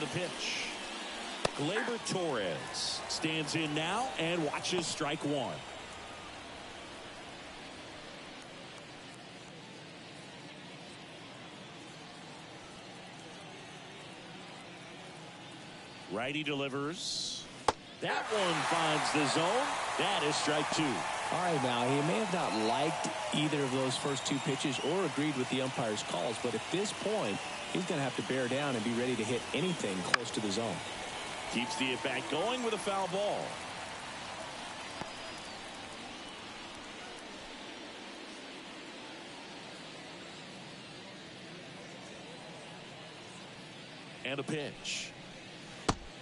And the pitch. Gleyber Torres stands in now and watches strike one. Righty delivers. That one finds the zone. That is strike two. All right, now, he may have not liked either of those first two pitches or agreed with the umpire's calls, but at this point, he's going to have to bear down and be ready to hit anything close to the zone. Keeps the at-bat going with a foul ball. And a pitch.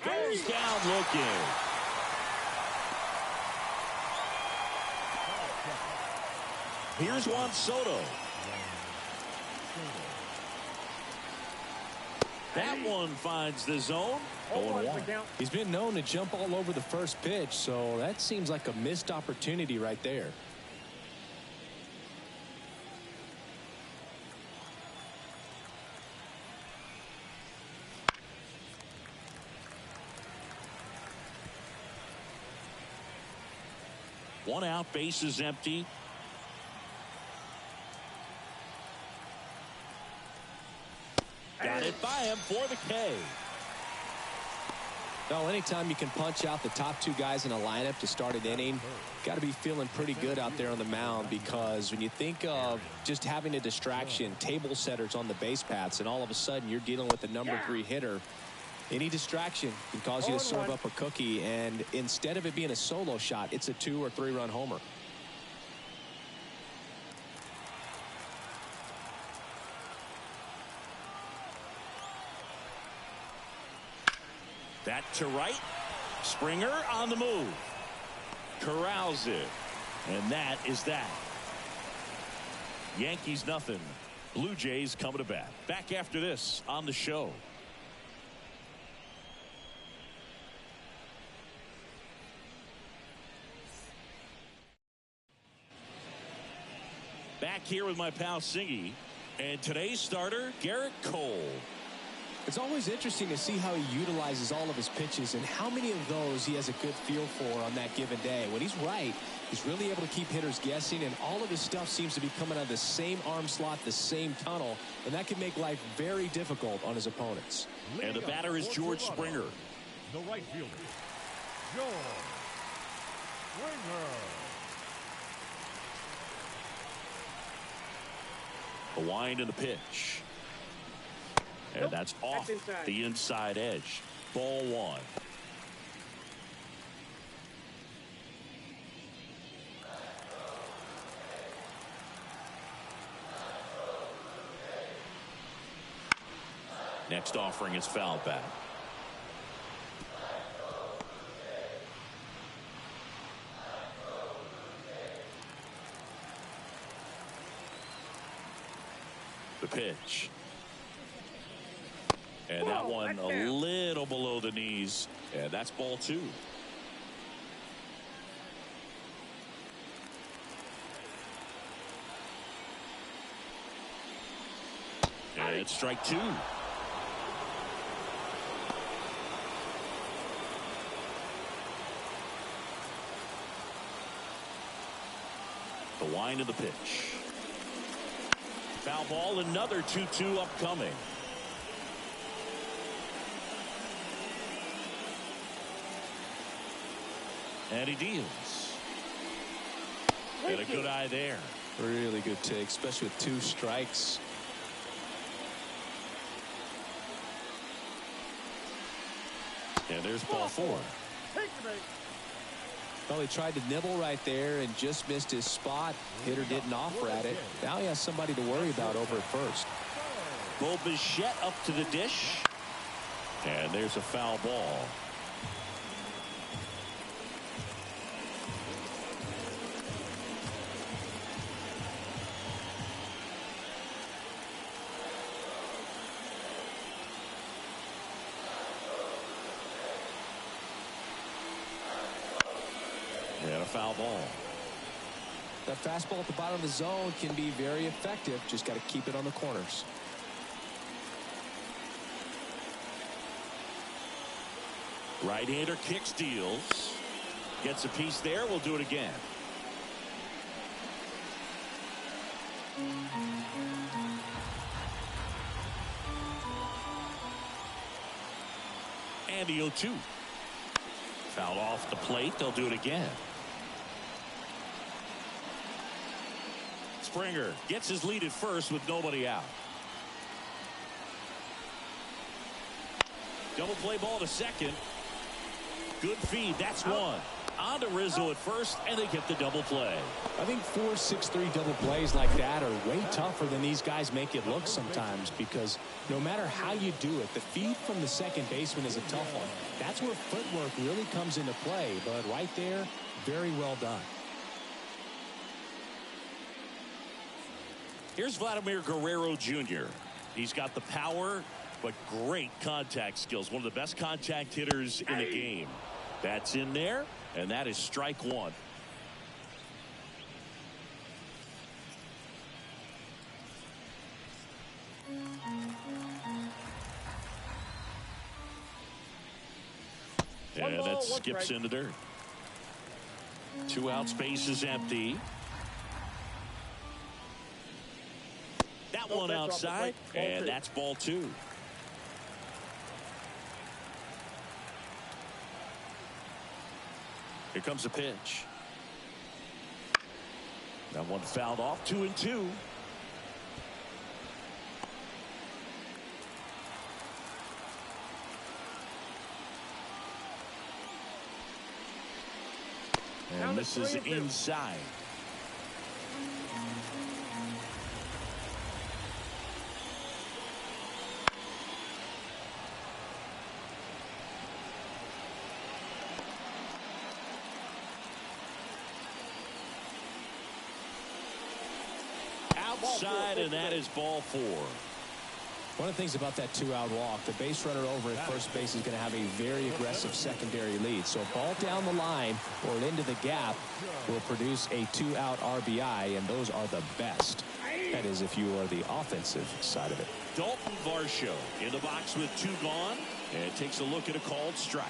Goes down looking. Here's Juan Soto. That one finds the zone. 0-1. He's been known to jump all over the first pitch, so that seems like a missed opportunity right there. One out, base is empty. Got it by him for the K. Well, anytime you can punch out the top two guys in a lineup to start an inning, got to be feeling pretty good out there on the mound, because when you think of just having a distraction, table setters on the base paths, and all of a sudden you're dealing with the number 3 hitter, any distraction can cause you to serve up a cookie, and instead of it being a solo shot, it's a 2 or 3 run homer. That to right. Springer on the move. Corrals it. And that is that. Yankees nothing. Blue Jays coming to bat. Back after this on the show. Back here with my pal Singy. And today's starter, Garrett Cole. It's always interesting to see how he utilizes all of his pitches and how many of those he has a good feel for on that given day. When he's right, he's really able to keep hitters guessing, and all of his stuff seems to be coming out of the same arm slot, the same tunnel, and that can make life very difficult on his opponents. And the batter is George Springer. The right fielder, George Springer. A wind in the pitch. And that's off the inside edge. Ball one. Next offering is foul back. The pitch. And that one a little below the knees. And that's ball two. And it's strike two. The wind of the pitch. Foul ball, another 2-2 upcoming. And he deals. And a good eye there. Really good take, especially with 2 strikes. And there's ball 4. Well, he tried to nibble right there and just missed his spot. Hitter didn't offer at it. Now he has somebody to worry about over at first. Bo Bichette up to the dish. And there's a foul ball. And a foul ball. That fastball at the bottom of the zone can be very effective. Just got to keep it on the corners. Right-hander kicks, deals. Gets a piece there. We'll do it again. And the 0-2. Foul off the plate. They'll do it again. Springer gets his lead at first with nobody out. Double play ball to second. Good feed. That's one. On to Rizzo at first, and they get the double play. I think 4-6-3 double plays like that are way tougher than these guys make it look sometimes, because no matter how you do it, the feed from the second baseman is a tough one. That's where footwork really comes into play, but right there, very well done. Here's Vladimir Guerrero Jr. He's got the power, but great contact skills. One of the best contact hitters in the game. That's in there, and that is strike one. And that skips into dirt. 2 out, space is empty. That one outside, and that's ball 2. Here comes a pitch. That one fouled off. 2-2. And this is inside. Outside, and that is ball 4. One of the things about that 2-out walk, the base runner over at first base is going to have a very aggressive secondary lead. So a ball down the line or into the gap will produce a 2-out RBI, and those are the best. That is, if you are the offensive side of it. Dalton Varsho in the box with 2 gone, and takes a look at a called strike.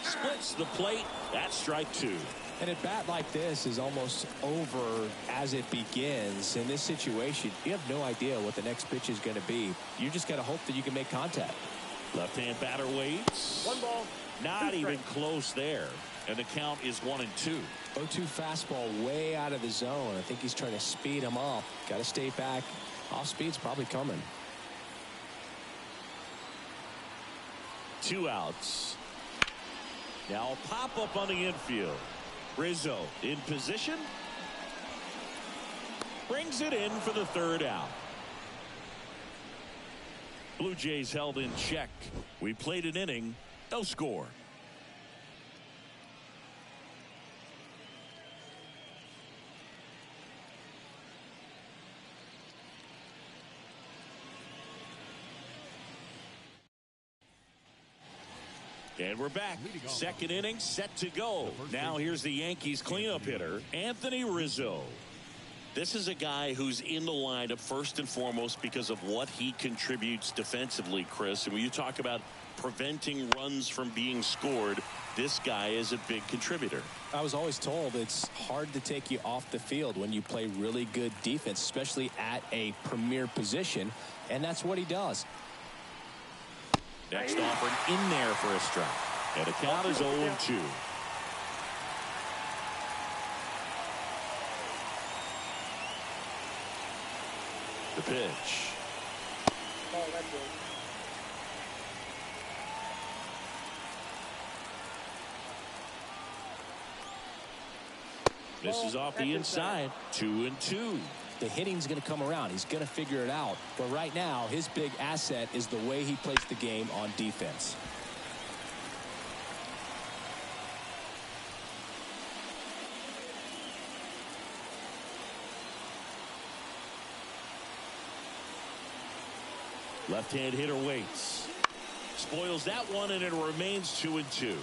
Splits the plate. That's strike 2. And a bat like this is almost over as it begins. In this situation, you have no idea what the next pitch is going to be. You just got to hope that you can make contact. Left-hand batter waits. 1 ball. Not even close there. And the count is 1-2. 0-2 fastball way out of the zone. I think he's trying to speed him up. Got to stay back. Off speed's probably coming. 2 outs. Now a pop-up on the infield. Rizzo in position. Brings it in for the 3rd out. Blue Jays held in check. We played an inning. No score. And we're back. 2nd inning set to go. Now here's the Yankees cleanup hitter, Anthony Rizzo. This is a guy who's in the lineup first and foremost because of what he contributes defensively, Chris. And when you talk about preventing runs from being scored, this guy is a big contributor. I was always told it's hard to take you off the field when you play really good defense, especially at a premier position. And that's what he does. Next offering in there for a strike. And the count is 0-2. The pitch. Oh, that's good. This is off the inside. 2-2. The hitting's going to come around. He's going to figure it out. But right now, his big asset is the way he plays the game on defense. Left-hand hitter waits. Spoils that one, and it remains 2-2. .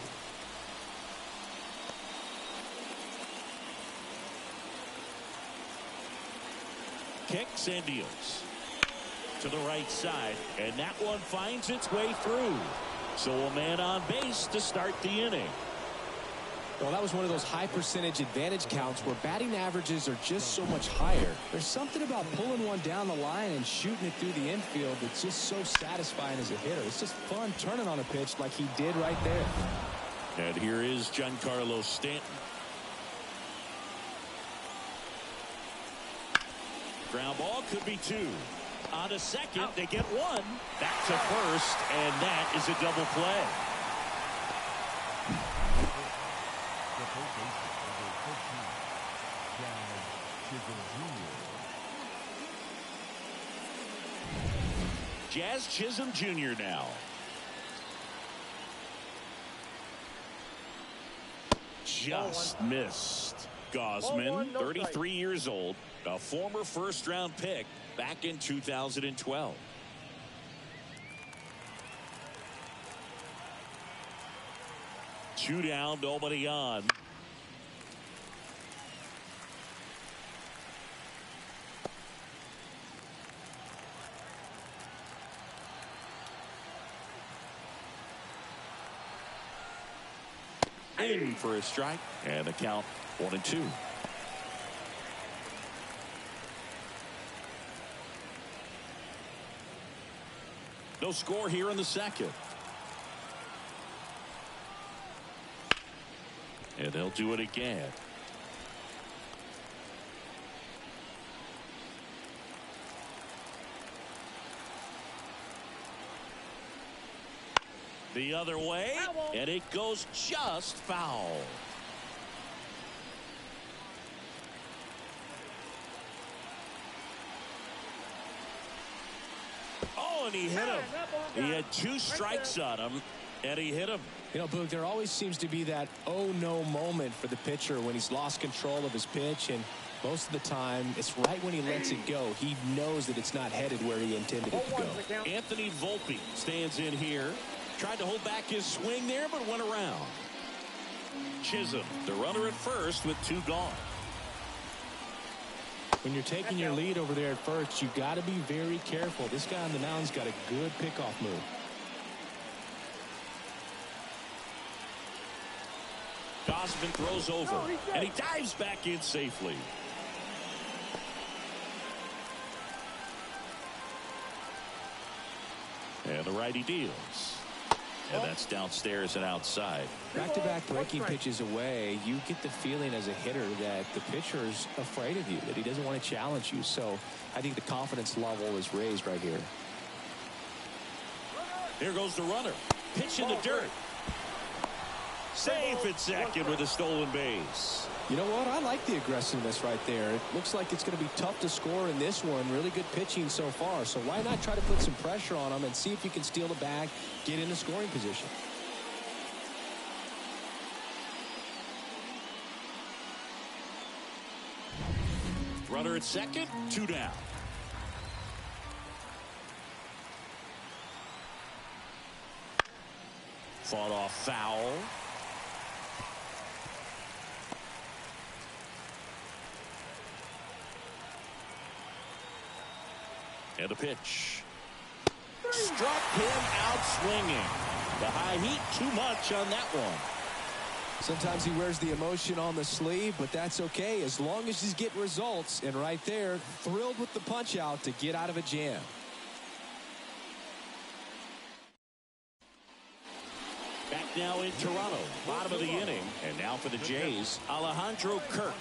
kicks and deals to the right side, and that one finds its way through. So a man on base to start the inning. Well, that was one of those high percentage advantage counts where batting averages are just so much higher. There's something about pulling one down the line and shooting it through the infield that's just so satisfying as a hitter. It's just fun turning on a pitch like he did right there. And here is Giancarlo Stanton. Ground ball could be two. On to second, they get one. Back to first, and that is a double play. Jazz Chisholm Jr. now. Just missed. Gosman, 33 years old, a former first-round pick back in 2012. Two down, nobody on. In for a strike, and the count 1-2. No score here in the second. And they'll do it again. The other way, and it goes just foul. Oh, and he hit him. He had two strikes on him, and he hit him. You know, Boog, there always seems to be that oh no moment for the pitcher when he's lost control of his pitch, and most of the time it's right when he lets it go. He knows that it's not headed where he intended it to go. Anthony Volpe stands in here. Tried to hold back his swing there, but went around. Chisholm, the runner at first with two gone. When you're taking your lead over there at first, you got to be very careful. This guy on the mound's got a good pickoff move. Gosman throws over, and he dives back in safely. And the righty deals. And that's downstairs and outside. Back-to-back breaking pitches away, you get the feeling as a hitter that the pitcher's afraid of you, that he doesn't want to challenge you. So I think the confidence level is raised right here. Here goes the runner. Pitch in the dirt. Safe at second with a stolen base. You know what? I like the aggressiveness right there. It looks like it's going to be tough to score in this one. Really good pitching so far. So why not try to put some pressure on him and see if you can steal the bag, get in a scoring position. Runner at second, two down. Fought off foul. And a pitch. Struck him out swinging. The high heat too much on that one. Sometimes he wears the emotion on the sleeve, but that's okay as long as he's getting results. And right there, thrilled with the punch out to get out of a jam. Back now in Toronto, bottom of the inning. And now for the Jays, Alejandro Kirk.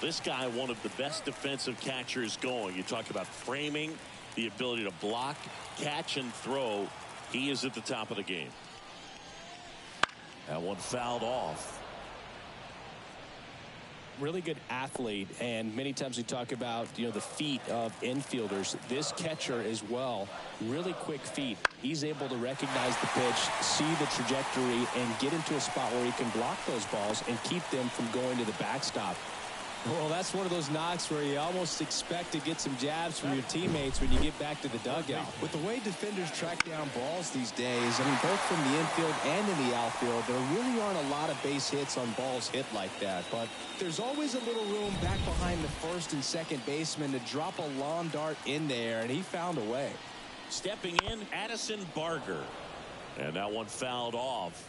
This guy, one of the best defensive catchers going. You talk about framing, the ability to block, catch, and throw. He is at the top of the game. That one fouled off. Really good athlete, and many times we talk about, you know, the feet of infielders. This catcher as well, really quick feet. He's able to recognize the pitch, see the trajectory, and get into a spot where he can block those balls and keep them from going to the backstop. Well, that's one of those knocks where you almost expect to get some jabs from your teammates when you get back to the dugout. With the way defenders track down balls these days, I mean, both from the infield and in the outfield, there really aren't a lot of base hits on balls hit like that. But there's always a little room back behind the first and second baseman to drop a lawn dart in there, and he found a way. Stepping in, Addison Barger. And that one fouled off.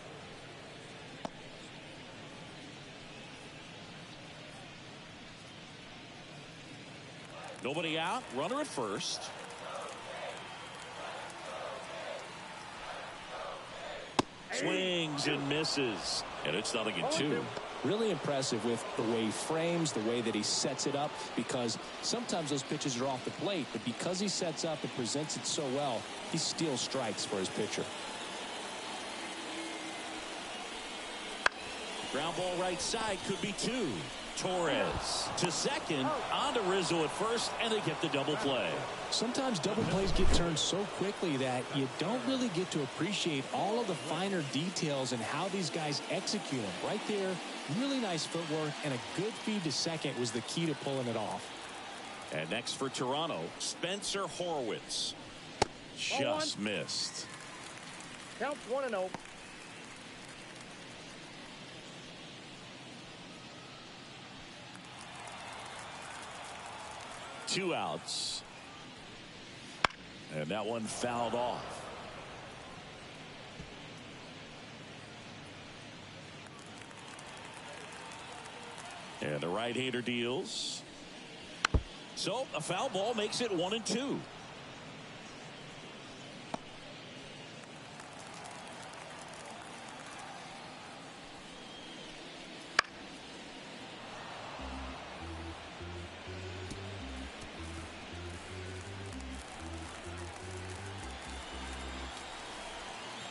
Nobody out, runner at first. Swings and misses. And it's 0-2. Really impressive with the way he frames, the way that he sets it up, because sometimes those pitches are off the plate, but because he sets up and presents it so well, he steals strikes for his pitcher. Ground ball right side, could be 2. Torres to second, on to Rizzo at first, and they get the double play. Sometimes double plays get turned so quickly that you don't really get to appreciate all of the finer details and how these guys execute them. Right there, really nice footwork, and a good feed to second was the key to pulling it off. And next for Toronto, Spencer Horwitz. Just missed. Count 1-0. Two outs. And that one fouled off. And the right-hander deals. So a foul ball makes it 1-2.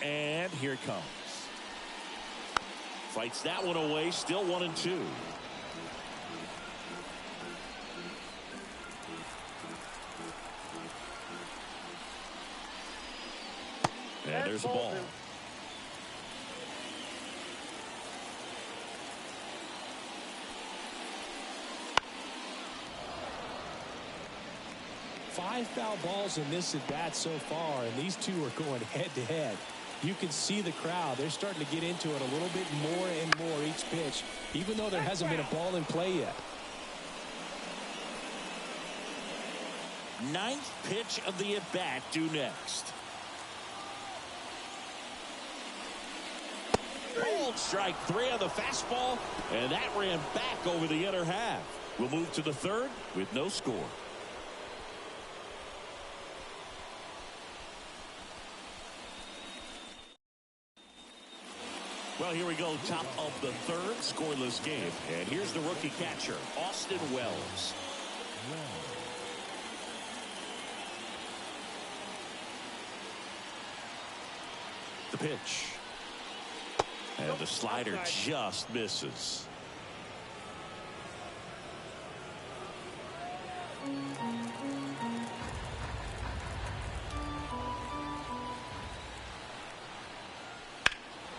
And here it comes. Fights that one away, still 1-2. And there's a ball. Five foul balls in this at bat so far, and these two are going head to head. You can see the crowd. They're starting to get into it a little bit more and more each pitch, even though there hasn't been a ball in play yet. Ninth pitch of the at-bat due next. Cold strike 3 on the fastball, and that ran back over the inner half. We'll move to the third with no score. Well, here we go, top of the third, scoreless game. And here's the rookie catcher, Austin Wells. The pitch. And the slider just misses.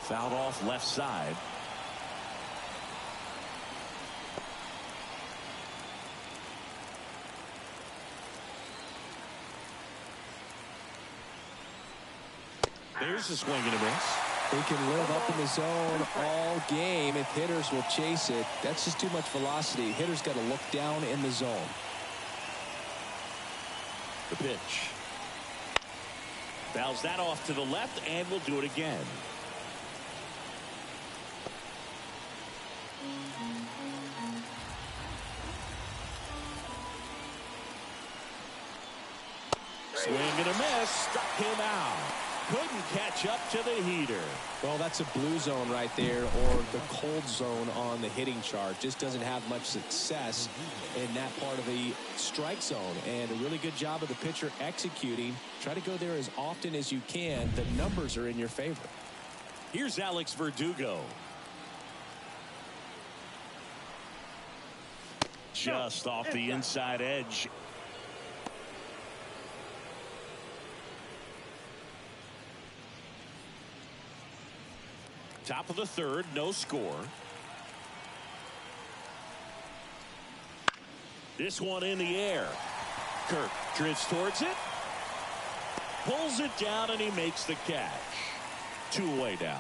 Fouled off left side. There's a swing and a miss. They can live up in the zone all game if hitters will chase it. That's just too much velocity. Hitters got to look down in the zone. The pitch. Fouls that off to the left, and will do it again. Swing and a miss. Struck him out. Couldn't catch up to the heater. Well, that's a blue zone right there, or the cold zone on the hitting chart. Just doesn't have much success in that part of the strike zone. And a really good job of the pitcher executing. Try to go there as often as you can. The numbers are in your favor. Here's Alex Verdugo. Just off the inside edge. Top of the third, no score. This one in the air. Kirk drifts towards it. Pulls it down, and he makes the catch. 2 away down.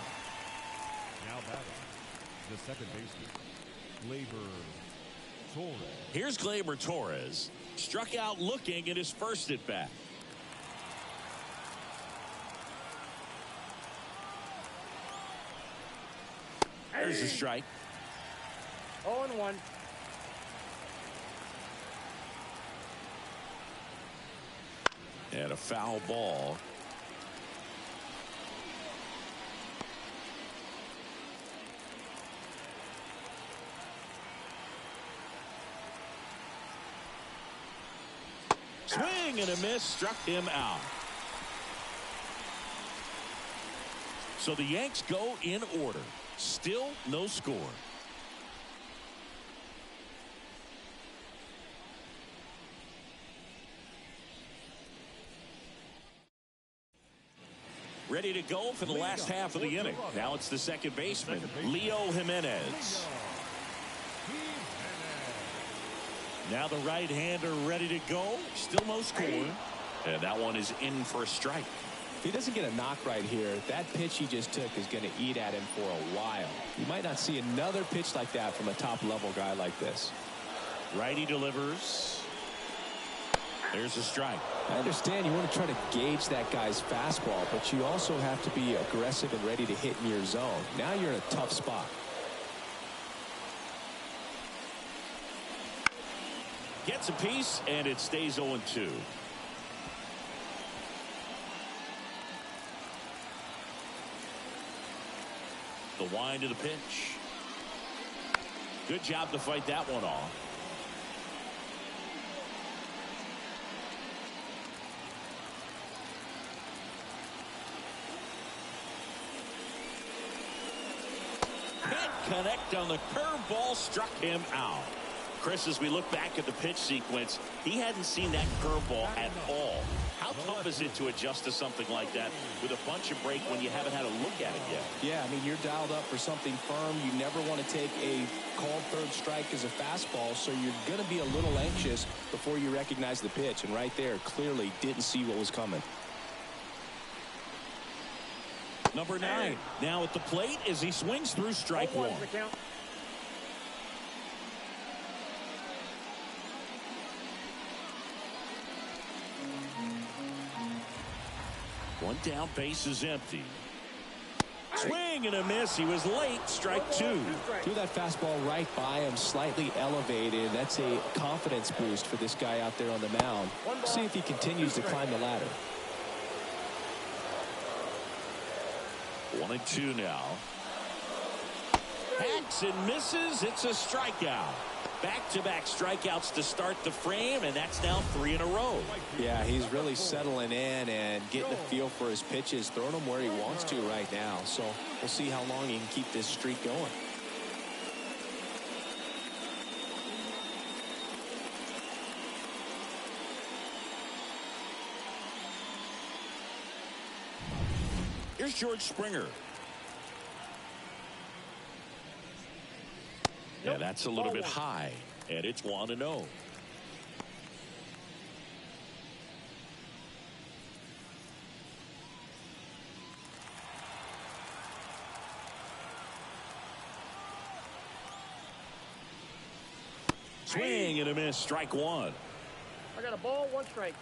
Now batting, the second baseman, Gleyber Torres. Here's Gleyber Torres. Struck out looking at his first at bat. There's a strike. 0-1. And a foul ball. Swing and a miss, struck him out. So the Yanks go in order. Still no score. Ready to go for the last half of the inning. Now it's the second baseman, Leo Jimenez. Now the right-hander ready to go. Still no score. And that one is in for a strike. If he doesn't get a knock right here, that pitch he just took is going to eat at him for a while. You might not see another pitch like that from a top-level guy like this. Righty delivers. There's a strike. I understand you want to try to gauge that guy's fastball, but you also have to be aggressive and ready to hit in your zone. Now you're in a tough spot. Gets a piece, and it stays 0-2. The wind of the pitch. Good job to fight that one off. Can't connect on the curveball, struck him out. Chris, as we look back at the pitch sequence, he hadn't seen that curveball at all. How tough is it to adjust to something like that with a bunch of break when you haven't had a look at it yet? Yeah, I mean, you're dialed up for something firm. You never want to take a called third strike as a fastball, so you're going to be a little anxious before you recognize the pitch. And right there, clearly didn't see what was coming. Number 9 now at the plate as he swings through strike 1. One down, base is empty. Swing and a miss. He was late. Strike 2. Threw that fastball right by him, slightly elevated. That's a confidence boost for this guy out there on the mound. See if he continues to climb the ladder. 1-2 now. Hacks and misses. It's a strikeout. Back-to-back strikeouts to start the frame, and that's now 3 in a row. Yeah, he's really settling in and getting a feel for his pitches, throwing them where he wants to right now. So we'll see how long he can keep this streak going. Here's George Springer. Yeah, that's a little bit high, and it's 1-0. Swing and a miss, strike 1. I got a ball, 1 strike.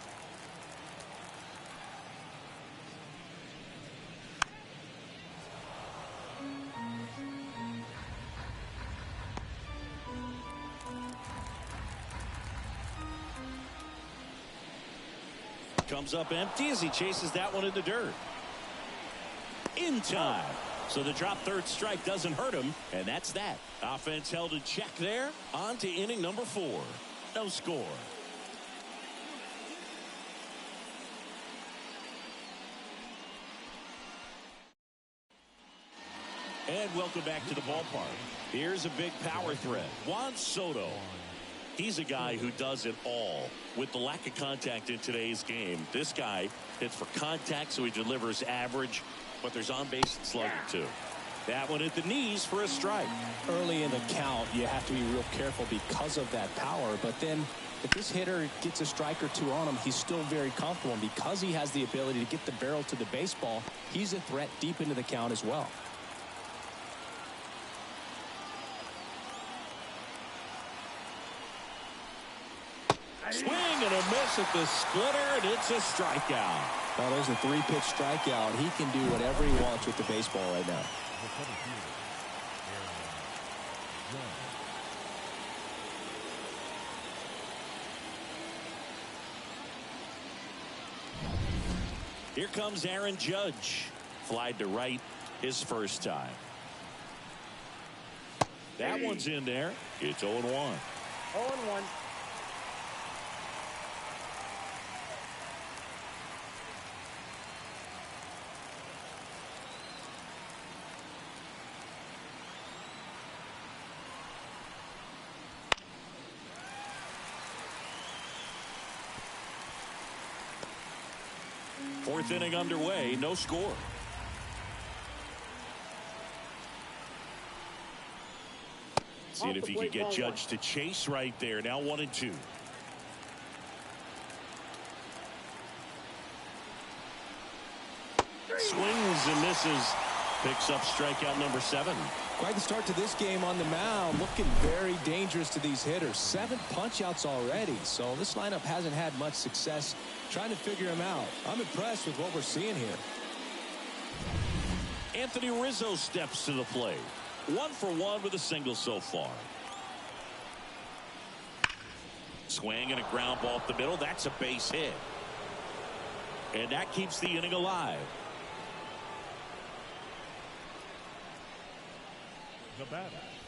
Comes up empty as he chases that one in the dirt. In time. So the drop third strike doesn't hurt him, and that's that. Offense held in check there. On to inning number 4. No score. And welcome back to the ballpark. Here's a big power threat. Juan Soto. He's a guy who does it all. With the lack of contact in today's game, this guy hits for contact, so he delivers average, but there's on-base slugging too. That one at the knees for a strike. Early in the count, you have to be real careful because of that power. But then if this hitter gets a strike or two on him, he's still very comfortable. And because he has the ability to get the barrel to the baseball, he's a threat deep into the count as well. Swing and a miss at the splitter, and it's a strikeout. Well, there's a 3-pitch strikeout. He can do whatever he wants with the baseball right now. Here comes Aaron Judge. Flied to right his first time. That one's in there. It's 0-1. 0-1. Fourth inning underway, no score. Seeing if he could get Judge to chase right there. Now 1-2. Swings and misses. Picks up strikeout number 7. Quite the start to this game on the mound. Looking very dangerous to these hitters. 7 punch-outs already. So this lineup hasn't had much success trying to figure him out. I'm impressed with what we're seeing here. Anthony Rizzo steps to the plate. 1 for 1 with a single so far. Swing and a ground ball up the middle. That's a base hit. And that keeps the inning alive.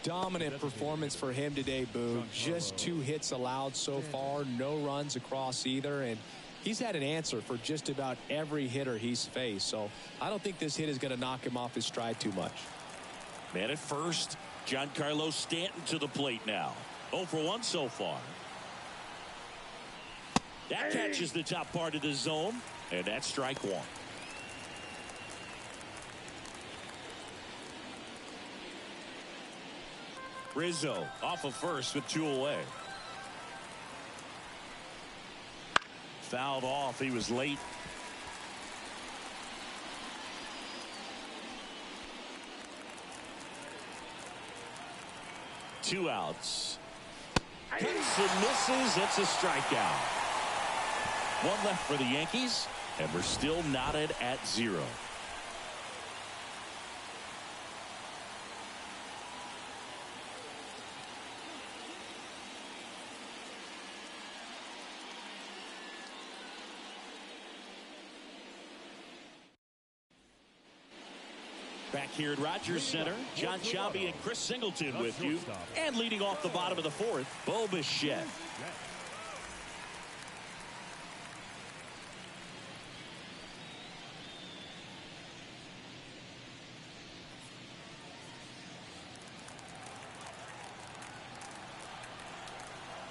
Dominant performance for him today, Boo. Just 2 hits allowed so far. No runs across either. And he's had an answer for just about every hitter he's faced. So I don't think this hit is going to knock him off his stride too much. Man at first. Giancarlo Stanton to the plate now. 0 for 1 so far. That catches the top part of the zone. And that's strike 1. Rizzo off of first with 2 away. Fouled off. He was late. Two outs. Hits and misses. It's a strikeout. 1 left for the Yankees, and we're still knotted at 0. Back here at Rogers Center, John Sciambi and Chris Singleton with you. And leading off the bottom of the 4th, Bo Bichette.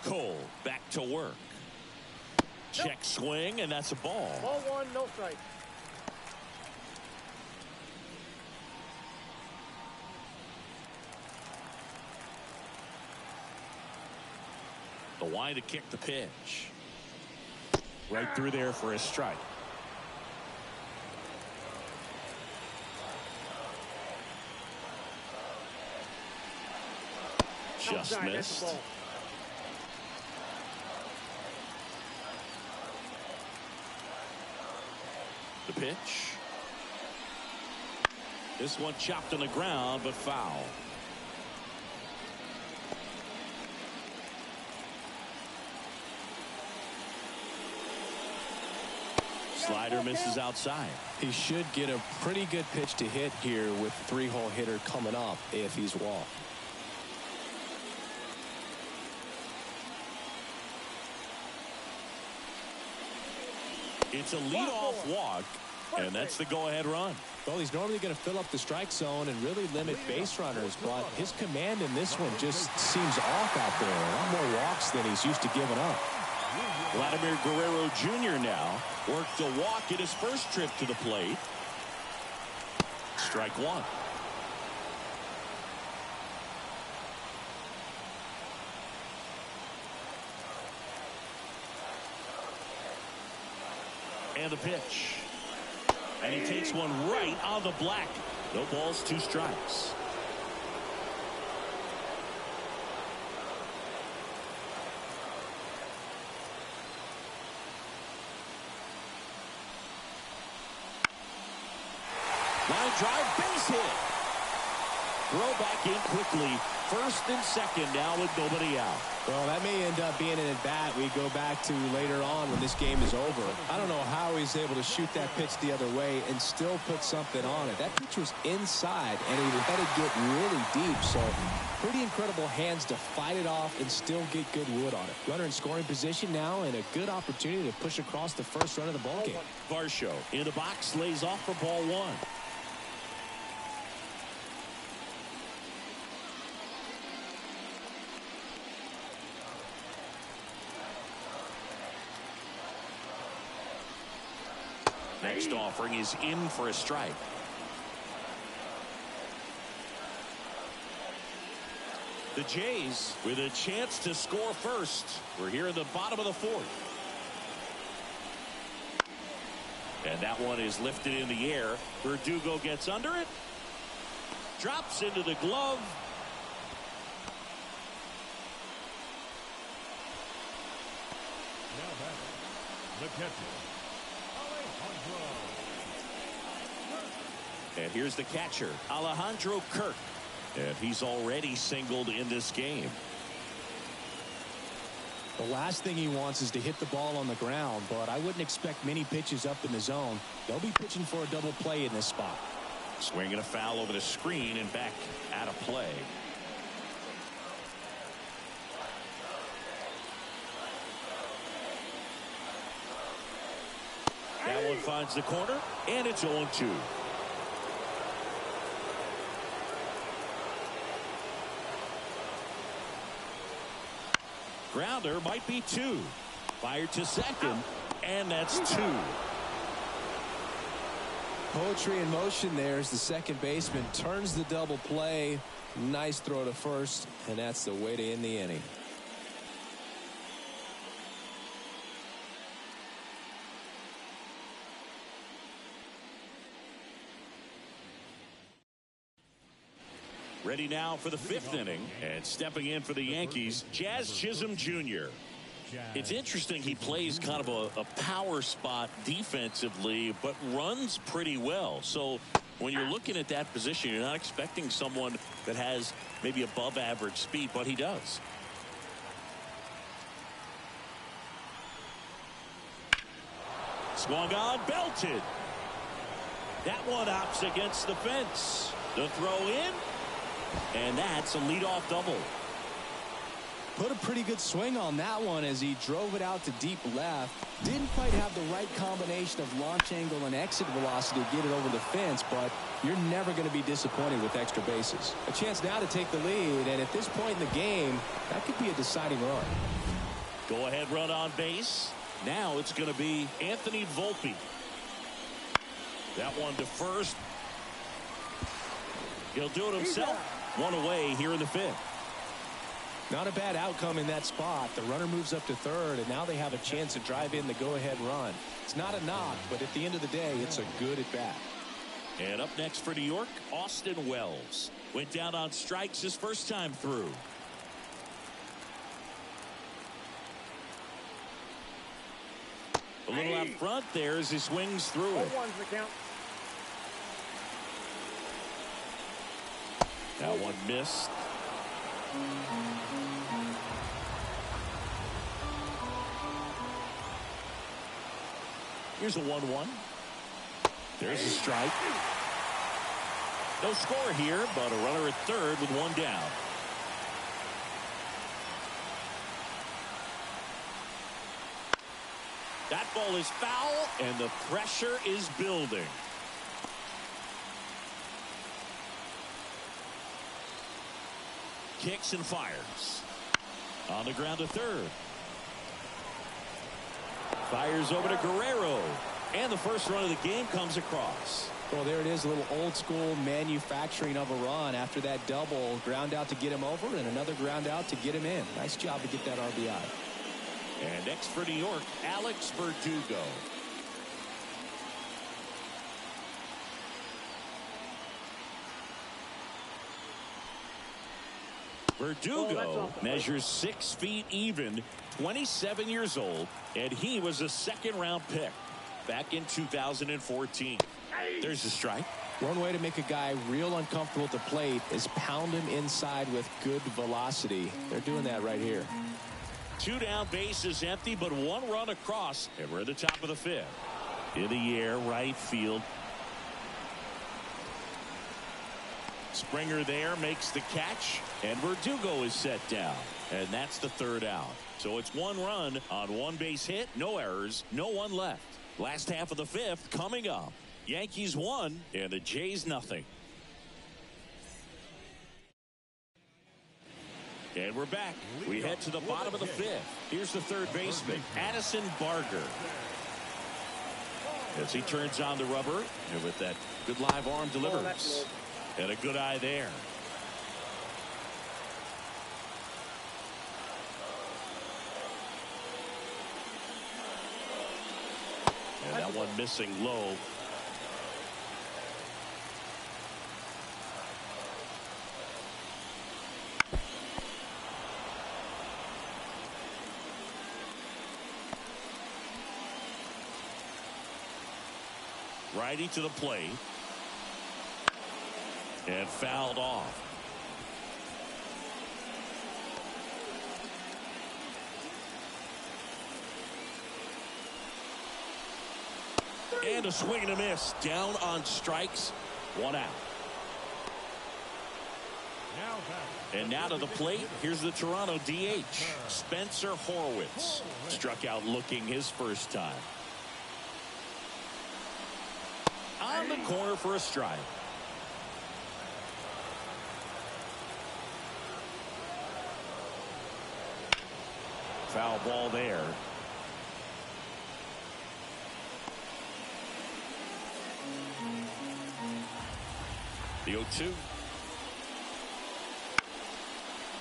Cole back to work. Check swing, and that's a ball. Ball 1, no strike. The wind to kick the pitch. Right through there for a strike. Just missed. The pitch. This one chopped on the ground, but foul. Slider misses outside. He should get a pretty good pitch to hit here with 3-hole hitter coming up if he's walked. It's a leadoff walk, and that's the go-ahead run. Well, he's normally going to fill up the strike zone and really limit base runners, but his command in this one just seems off out there. A lot more walks than he's used to giving up. Vladimir Guerrero Jr. now worked a walk at his first trip to the plate. Strike 1. And the pitch. And he takes one right on the black. No balls, 2 strikes. Line drive, base hit. Throw back in quickly. First and second now with nobody out. Well, that may end up being an at-bat we go back to later on when this game is over. I don't know how he's able to shoot that pitch the other way and still put something on it. That pitch was inside, and he let it get really deep. So pretty incredible hands to fight it off and still get good wood on it. Runner in scoring position now and a good opportunity to push across the first run of the ballgame. Varsho in the box, lays off for ball 1. Next offering is in for a strike. The Jays with a chance to score first. We're here in the bottom of the 4th. And that one is lifted in the air. Verdugo gets under it. Drops into the glove. Now back, the catcher. And here's the catcher, Alejandro Kirk. And he's already singled in this game. The last thing he wants is to hit the ball on the ground, but I wouldn't expect many pitches up in the zone. They'll be pitching for a double play in this spot. Swinging a foul over the screen and back out of play. That one finds the corner, and it's 0-2. Grounder might be 2. Fired to second, and that's 2. Poetry in motion there as the second baseman turns the double play. Nice throw to first, and that's the way to end the inning. Ready now for the 5th inning, and stepping in for the Yankees, Jazz Chisholm Jr. It's interesting, he plays kind of a power spot defensively, but runs pretty well. So when you're looking at that position, you're not expecting someone that has maybe above average speed, but he does. Swung on, belted. That one opts against the fence. The throw in. And that's a leadoff double. Put a pretty good swing on that one as he drove it out to deep left. Didn't quite have the right combination of launch angle and exit velocity to get it over the fence, but you're never going to be disappointed with extra bases. A chance now to take the lead, and at this point in the game, that could be a deciding run. Go ahead run on base. Now it's going to be Anthony Volpe. That one to first. He'll do it himself. One away here in the 5th. Not a bad outcome in that spot. The runner moves up to third, and now they have a chance to drive in the go-ahead run. It's not a knock, but at the end of the day, it's a good at-bat. And up next for New York, Austin Wells. Went down on strikes his first time through. A little out front there as he swings through it. 0-1's the count. That one missed. Here's a 1-1. There's a strike. No score here, but a runner at third with one down. That ball is foul, and the pressure is building. Kicks and fires. On the ground to third. Fires over to Guerrero. And the first run of the game comes across. Well, there it is, a little old school manufacturing of a run after that double. Ground out to get him over and another ground out to get him in. Nice job to get that RBI. And next for New York, Alex Verdugo. Verdugo measures 6 feet even, 27 years old, and he was a second-round pick back in 2014. There's a strike. One way to make a guy real uncomfortable at the plate is pound him inside with good velocity. They're doing that right here. 2 down, base is empty, but 1 run across, and we're at the top of the 5th. In the air, right field. Springer there makes the catch, and Verdugo is set down, and that's the 3rd out. So it's 1 run on 1 base hit, no errors, no one left. Last half of the 5th coming up. Yankees 1 and the Jays nothing. And we're back. We head to the bottom of the 5th. Here's the 3rd baseman, Addison Barger. As he turns on the rubber, and with that good live arm delivers. And a good eye there. And that one missing low. Righty to the plate. And fouled off. And a swing and a miss. Down on strikes. 1 out. And now to the plate. Here's the Toronto DH. Spencer Horwitz. Struck out looking his first time. On the corner for a strike. Foul ball there. The 0-2.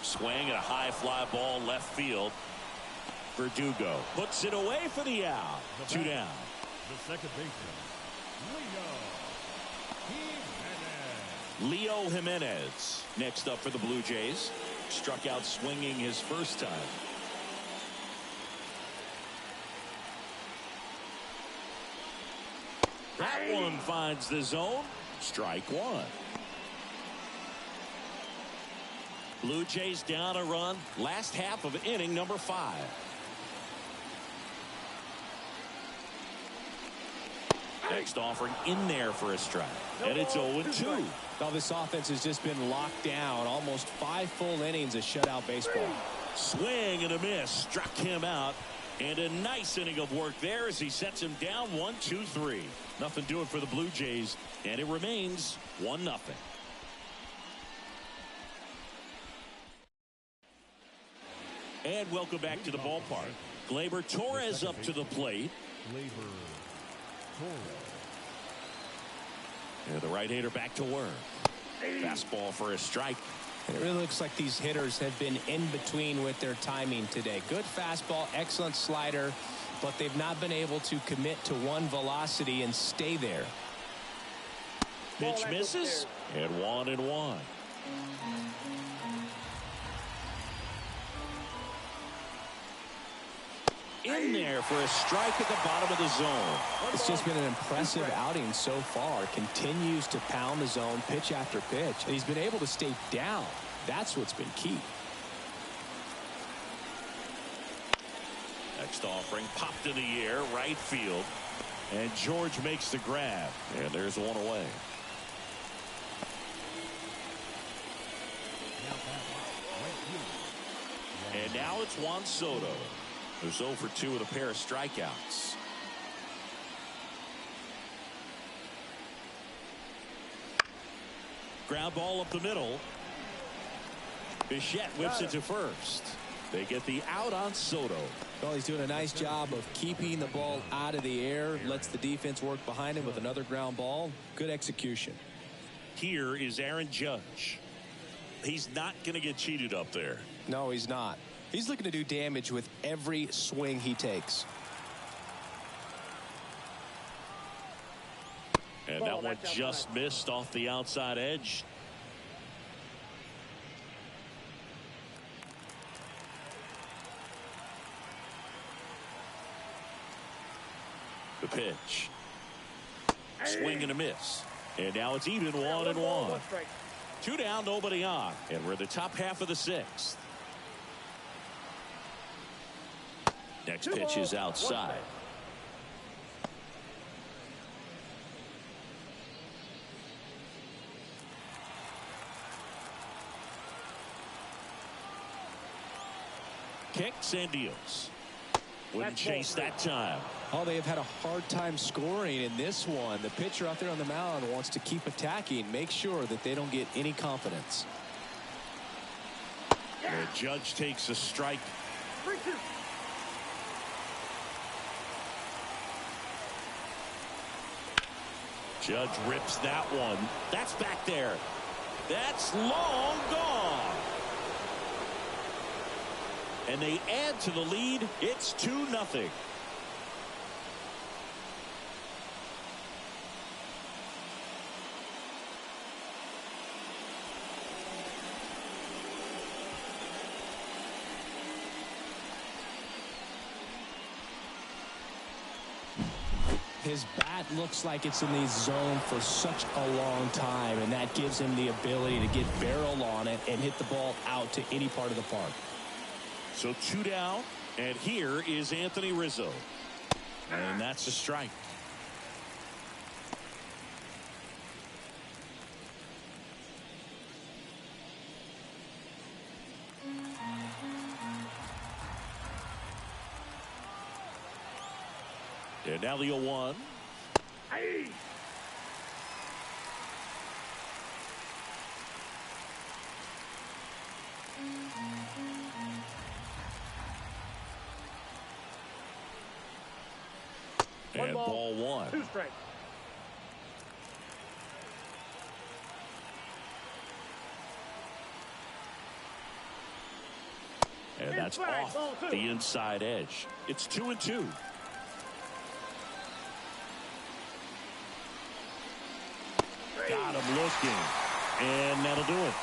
Swing and a high fly ball left field. Verdugo puts it away for the out. 2 down. The second baseman, Leo Jimenez next up for the Blue Jays. Struck out swinging his first time. That one finds the zone. Strike 1. Blue Jays down a run. Last half of inning number 5. Next offering in there for a strike. And it's 0-2. Well, this offense has just been locked down. Almost 5 full innings of shutout baseball. Swing and a miss. Struck him out. And a nice inning of work there as he sets him down 1-2-3. Nothing doing for the Blue Jays. And it remains 1-0. And welcome back to the ballpark. Gleyber Torres up to the plate. And the right-hander back to work. Fastball for a strike. And it really looks like these hitters have been in between with their timing today. Good fastball, excellent slider, but they've not been able to commit to one velocity and stay there. Pitch misses, and 1-1. In there for a strike at the bottom of the zone. It's just been an impressive outing so far. Continues to pound the zone pitch after pitch. And he's been able to stay down. That's what's been key. Next offering popped in the air, right field. And George makes the grab. And there's one away. And now it's Juan Soto, who's 0 for 2 with a pair of strikeouts. Ground ball up the middle. Bichette whips it to first. They get the out on Soto. Well, he's doing a nice job of keeping the ball out of the air. Lets the defense work behind him with another ground ball. Good execution. Here is Aaron Judge. He's not going to get cheated up there. No, he's not. He's looking to do damage with every swing he takes. And that one just missed off the outside edge. The pitch. Swing and a miss. And now it's even 1-1. 1 strike. 2 down, nobody on. And we're in the top half of the 6th. Next pitch is outside. Kicks and deals. Wouldn't chase that time. Oh, they have had a hard time scoring in this one. The pitcher out there on the mound wants to keep attacking, make sure that they don't get any confidence. The Judge takes a strike. 3-2. Judge rips that one. That's back there. That's long gone. And they add to the lead. It's 2-0. His bat looks like it's in the zone for such a long time, and that gives him the ability to get barrel on it and hit the ball out to any part of the park. So 2 down, and here is Anthony Rizzo. And that's a strike. And now the 0-1. And ball 1. 2 strikes. And that's off the inside edge. It's 2-2. Got him looking. And that'll do it.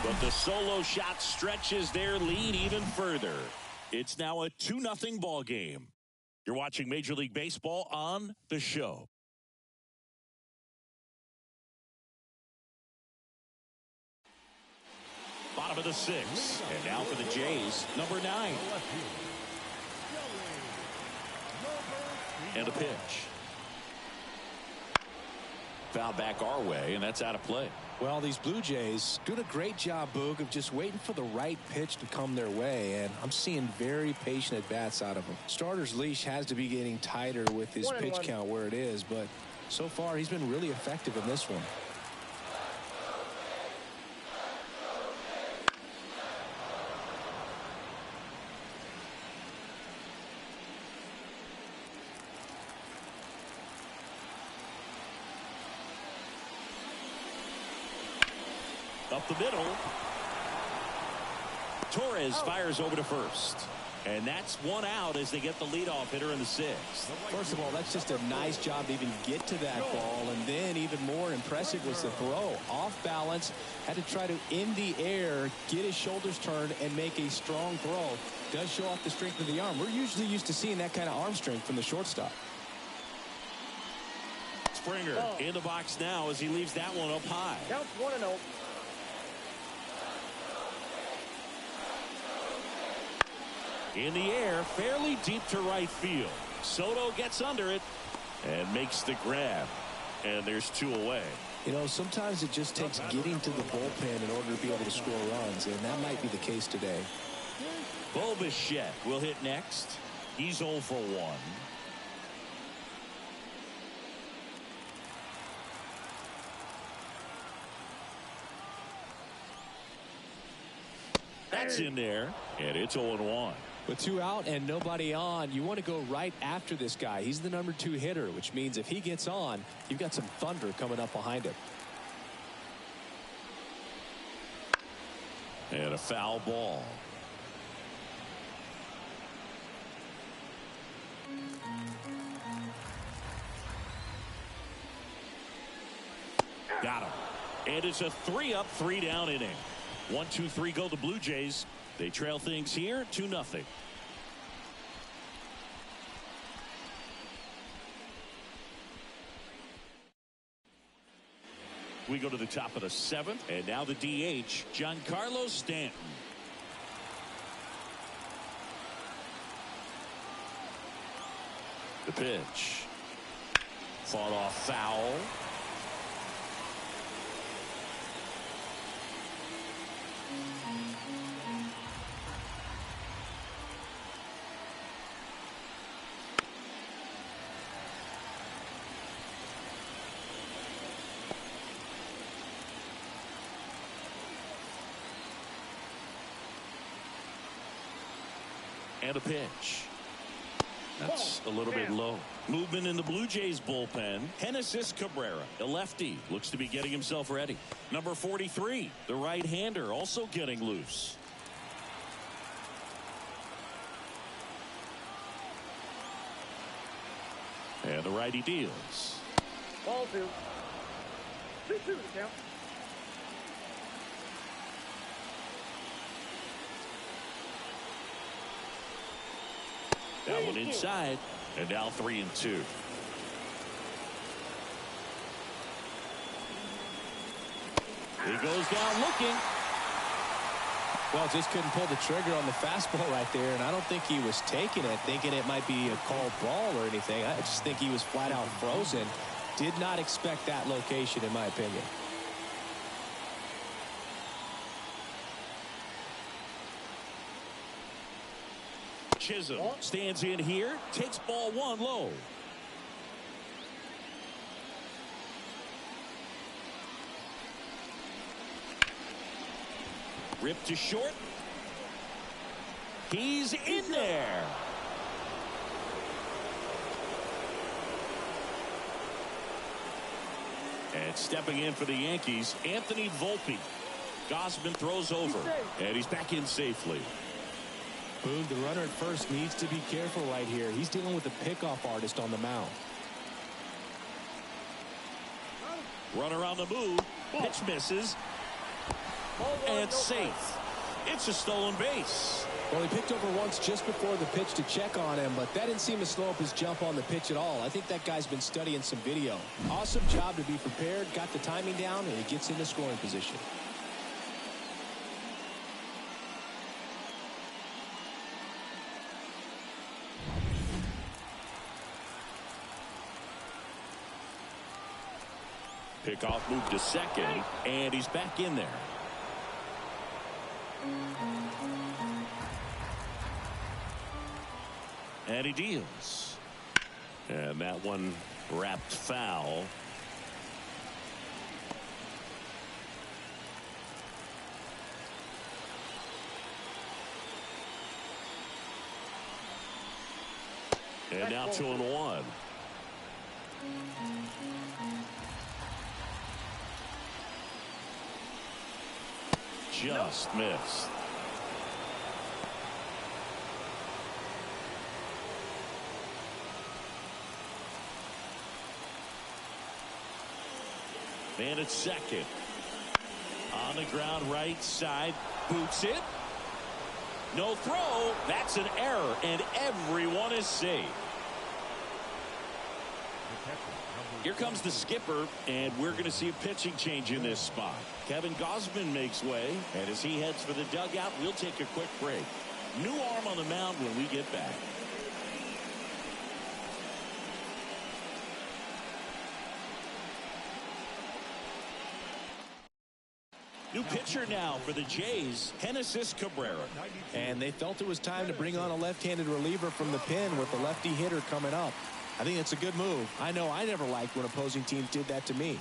But the solo shot stretches their lead even further. It's now a 2-0 ball game. You're watching Major League Baseball on The Show. Bottom of the 6th. And now for the Jays, number 9. And a pitch. Foul back our way, and that's out of play. Well, these Blue Jays doing a great job, Boog, of just waiting for the right pitch to come their way, and I'm seeing very patient at-bats out of them. Starter's leash has to be getting tighter with his pitch count where it is, but so far he's been really effective in this one. Up the middle. Torres fires over to first. And that's 1 out as they get the leadoff hitter in the 6th. First of all, that's just a nice job to even get to that ball. And then even more impressive was the throw. Off balance, had to try to, in the air, get his shoulders turned and make a strong throw. Does show off the strength of the arm. We're usually used to seeing that kind of arm strength from the shortstop. Springer in the box now as he leaves that one up high. Counts 1-0. In the air, fairly deep to right field. Soto gets under it and makes the grab. And there's 2 away. You know, sometimes it just takes getting to the bullpen in order to be able to score runs, and that might be the case today. Bo Bichette will hit next. He's 0 for 1. That's in there, and it's 0-1. With 2 out and nobody on, you want to go right after this guy. He's the number 2 hitter, which means if he gets on, you've got some thunder coming up behind him. And a foul ball. Got him. And it's a 3-up, 3-down inning. 1-2-3 go the Blue Jays. They trail things here 2-0. We go to the top of the 7th, and now the DH, Giancarlo Stanton. The pitch. Fought off foul. And a pitch. That's a little bit low. Movement in the Blue Jays bullpen. Genesis Cabrera, the lefty, looks to be getting himself ready. Number 43, the right-hander, also getting loose. And the righty deals. Ball 2. 2-2 the count. That one inside, and now 3-2. He goes down looking. Well, just couldn't pull the trigger on the fastball right there, and I don't think he was taking it, thinking it might be a called ball or anything. I just think he was flat out frozen. Did not expect that location, in my opinion. Chisholm stands in here, takes ball 1 low. Ripped to short. He's in there. And stepping in for the Yankees, Anthony Volpe. Gausman throws over, and he's back in safely. Boog, the runner at first needs to be careful right here. He's dealing with a pickoff artist on the mound. Runner on the move. Pitch misses. And safe. It's a stolen base. Well, he picked over once just before the pitch to check on him, but that didn't seem to slow up his jump on the pitch at all. I think that guy's been studying some video. Awesome job to be prepared, got the timing down, and he gets into scoring position. Pickoff move to second, and he's back in there. And he deals. And that one wrapped foul. And now 2-1. Just missed. Man at second. On the ground, right side. Boots it. No throw. That's an error, and everyone is safe. Here comes the skipper, and we're going to see a pitching change in this spot. Kevin Gausman makes way, and as he heads for the dugout, we'll take a quick break. New arm on the mound when we get back. New pitcher now for the Jays, Genesis Cabrera. And they felt it was time to bring on a left-handed reliever from the pen with the lefty hitter coming up. I think it's a good move. I know I never liked when opposing teams did that to me.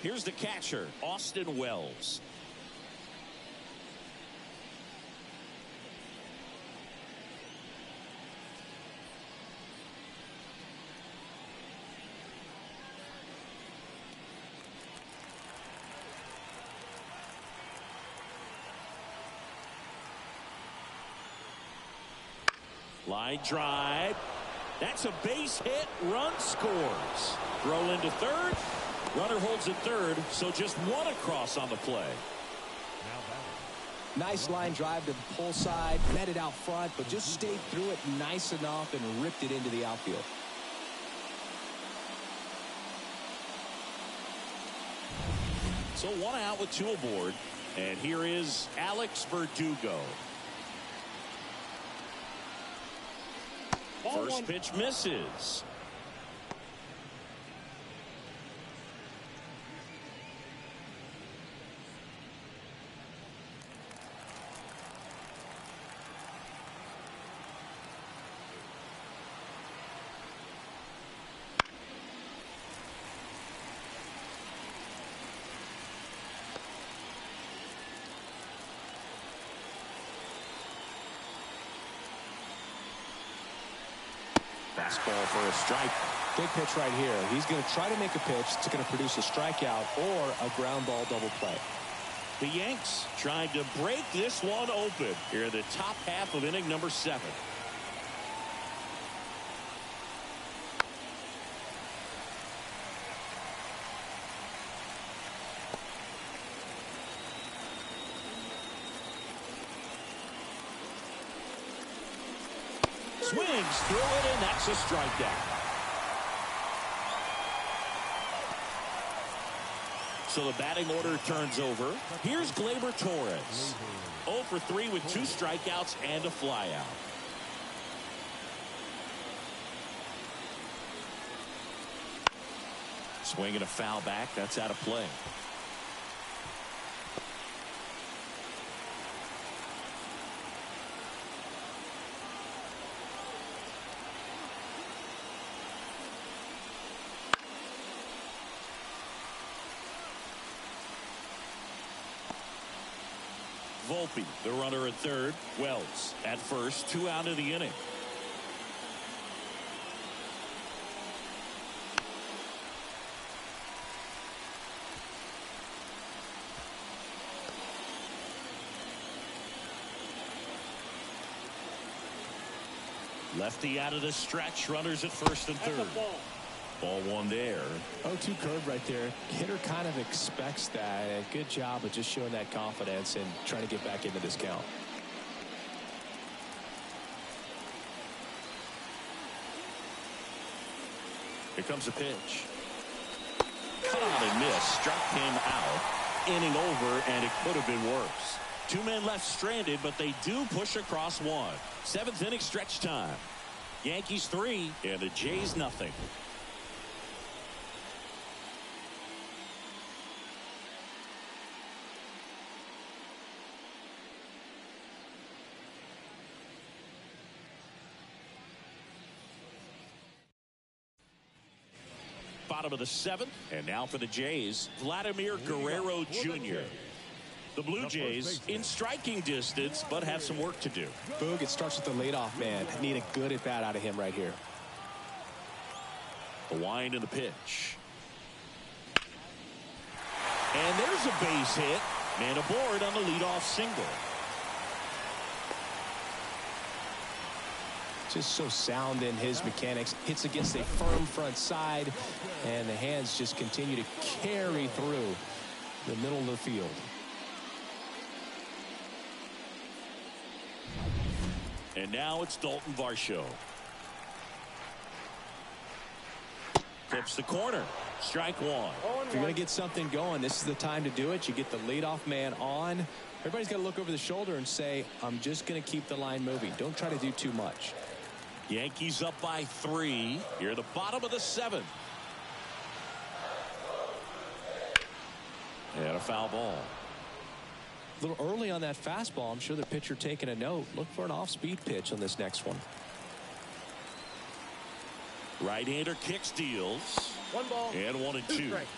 Here's the catcher, Austin Wells. Line drive. That's a base hit. Run scores. Throw into third. Runner holds at third, so just one across on the play. Nice line drive to the pull side, met it out front, but just stayed through it nice enough and ripped it into the outfield. So 1 out with 2 aboard. And here is Alex Verdugo. First pitch misses. Fastball for a strike. Big pitch right here. He's going to try to make a pitch that's going to produce a strikeout or a ground ball double play. The Yanks trying to break this one open here in the top half of inning number 7. Swings through it, and that's a strikeout. So the batting order turns over. Here's Gleyber Torres. 0 for 3 with 2 strikeouts and a flyout. Swing and a foul back. That's out of play. Volpe, the runner at third. Wells at first. 2 out of the inning. Lefty out of the stretch. Runners at first and third. Ball 1 there. 0-2 curve right there. Hitter kind of expects that. Good job of just showing that confidence and trying to get back into this count. Here comes a pitch. Cut out and miss. Struck him out. Inning over, and it could have been worse. 2 men left stranded, but they do push across 1. 7th inning stretch time. Yankees 3 and the Jays nothing. Bottom of the 7th, and now for the Jays, Vladimir Guerrero Jr. The Blue Jays in striking distance, but have some work to do. Boog, it starts with the leadoff man. Need a good at bat out of him right here. The wind and the pitch. And there's a base hit. Man aboard on the leadoff single. Just so sound in his mechanics. Hits against a firm front side, and the hands just continue to carry through the middle of the field. And now it's Dalton Varsho. Flips the corner. Strike 1. If you're going to get something going, this is the time to do it. You get the leadoff man on. Everybody's got to look over the shoulder and say, I'm just going to keep the line moving. Don't try to do too much. Yankees up by 3 here at the bottom of the 7th. And a foul ball. A little early on that fastball. I'm sure the pitcher taking a note. Look for an off-speed pitch on this next one. Right-hander kicks, deals. 1 ball. And 1 and 2. Strikes.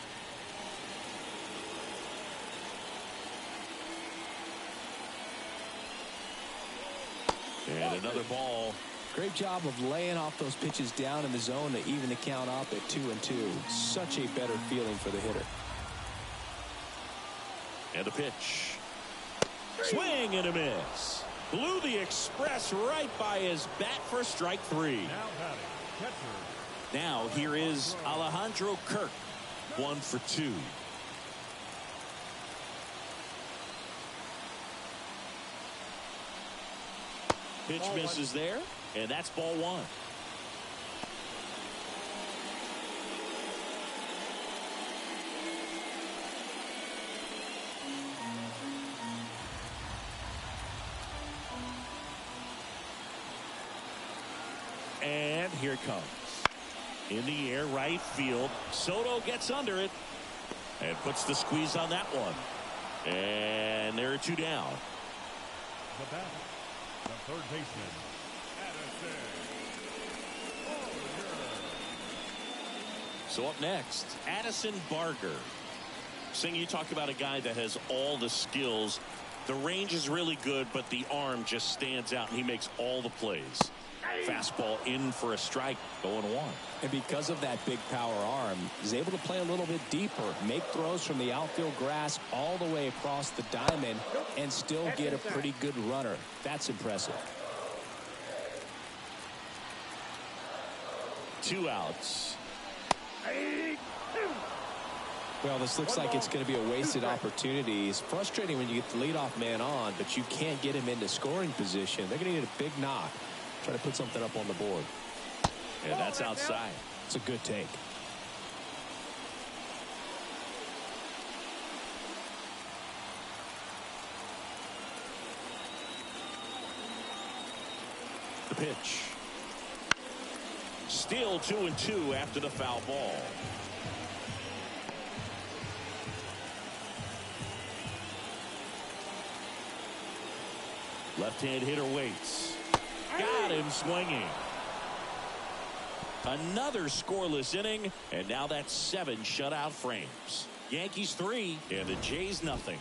And another ball. Great job of laying off those pitches down in the zone to even the count up at 2-2. Such a better feeling for the hitter. And the pitch. Swing and a miss. Blew the express right by his bat for strike 3. Now batting, catcher. Now here is Alejandro Kirk. 1 for 2. Pitch misses there, and that's ball one. And here it comes. In the air, right field. Soto gets under it and puts the squeeze on that one. And there are two down. The batter, the third baseman, Addison. So up next, Addison Barger. Sing, you talk about a guy that has all the skills. The range is really good, but the arm just stands out, and he makes all the plays. Fastball in for a strike, 0-1. And because of that big power arm, he's able to play a little bit deeper, make throws from the outfield grass all the way across the diamond, and still get a pretty good runner. That's impressive. 2 outs. Well, this looks like it's going to be a wasted opportunity. It's frustrating when you get the leadoff man on, but you can't get him into scoring position. They're going to need a big knock. Try to put something up on the board. And that's outside. It's a good take. The pitch. Still 2-2 after the foul ball. Left-hand hitter waits. Got him swinging. Another scoreless inning, and now that's 7 shutout frames. Yankees 3 and the Jays nothing.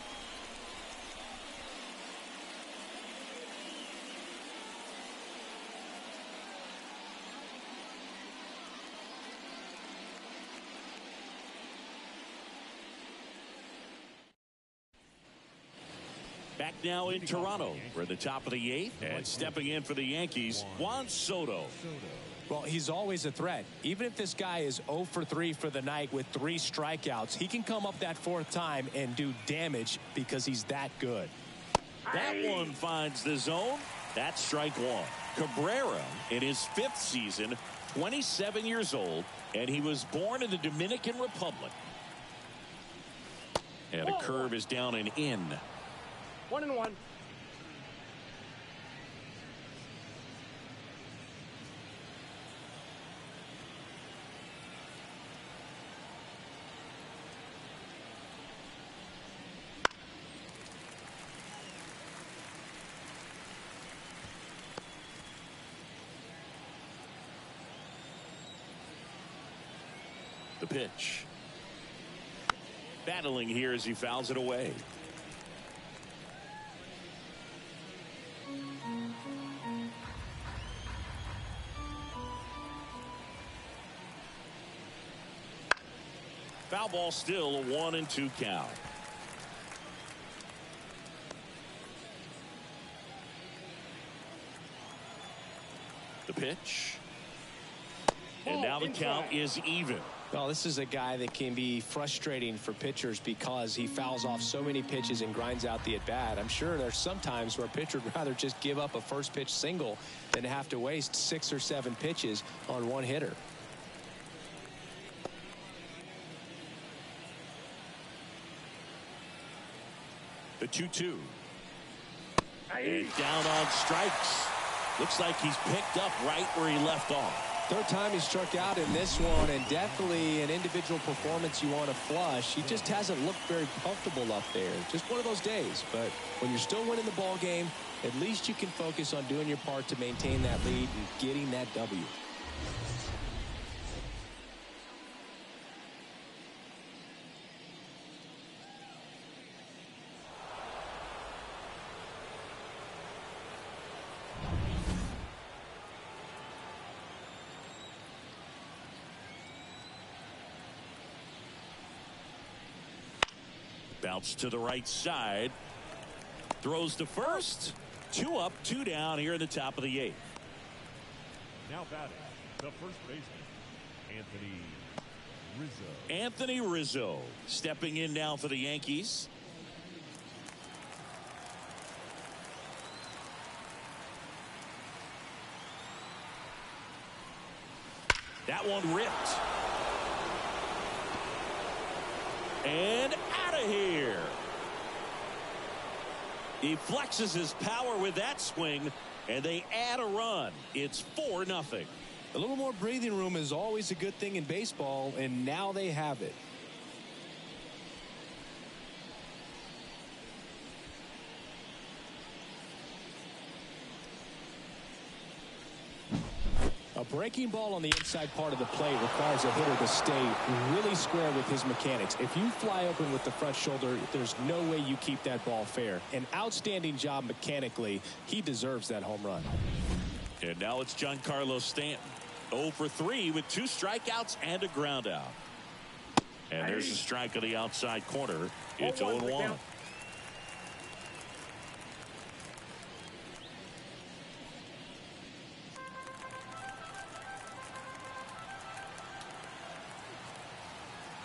Back now in Toronto. We're at the top of the 8th, and stepping in for the Yankees, Juan Soto. Well, he's always a threat. Even if this guy is 0 for 3 for the night with 3 strikeouts, he can come up that 4th time and do damage because he's that good. That one finds the zone. That's strike 1. Cabrera in his 5th season, 27 years old, and he was born in the Dominican Republic. And a curve is down and in. 1-1. The pitch. Battling here as he fouls it away. Foul ball, still a 1-2 count. The pitch. And now the count is even. Well, this is a guy that can be frustrating for pitchers because he fouls off so many pitches and grinds out the at-bat. I'm sure there's some times where a pitcher would rather just give up a first pitch single than have to waste 6 or 7 pitches on one hitter. The 2-2. And down on strikes. Looks like he's picked up right where he left off. 3rd time he struck out in this one, and definitely an individual performance you want to flush. He just hasn't looked very comfortable up there. Just one of those days. But when you're still winning the ball game, at least you can focus on doing your part to maintain that lead and getting that W. Bounce to the right side. Throws to first. 2 up, 2 down here in the top of the 8th. Now batting, the first baseman, Anthony Rizzo. Anthony Rizzo stepping in now for the Yankees. That one ripped. And out of here. He flexes his power with that swing, and they add a run. It's 4-0. A little more breathing room is always a good thing in baseball, and now they have it. A breaking ball on the inside part of the plate requires a hitter to stay really square with his mechanics. If you fly open with the front shoulder, there's no way you keep that ball fair. An outstanding job mechanically. He deserves that home run. And now it's Giancarlo Stanton. 0 for 3 with 2 strikeouts and a ground out. And there's a strike on the outside corner. It's 0-1.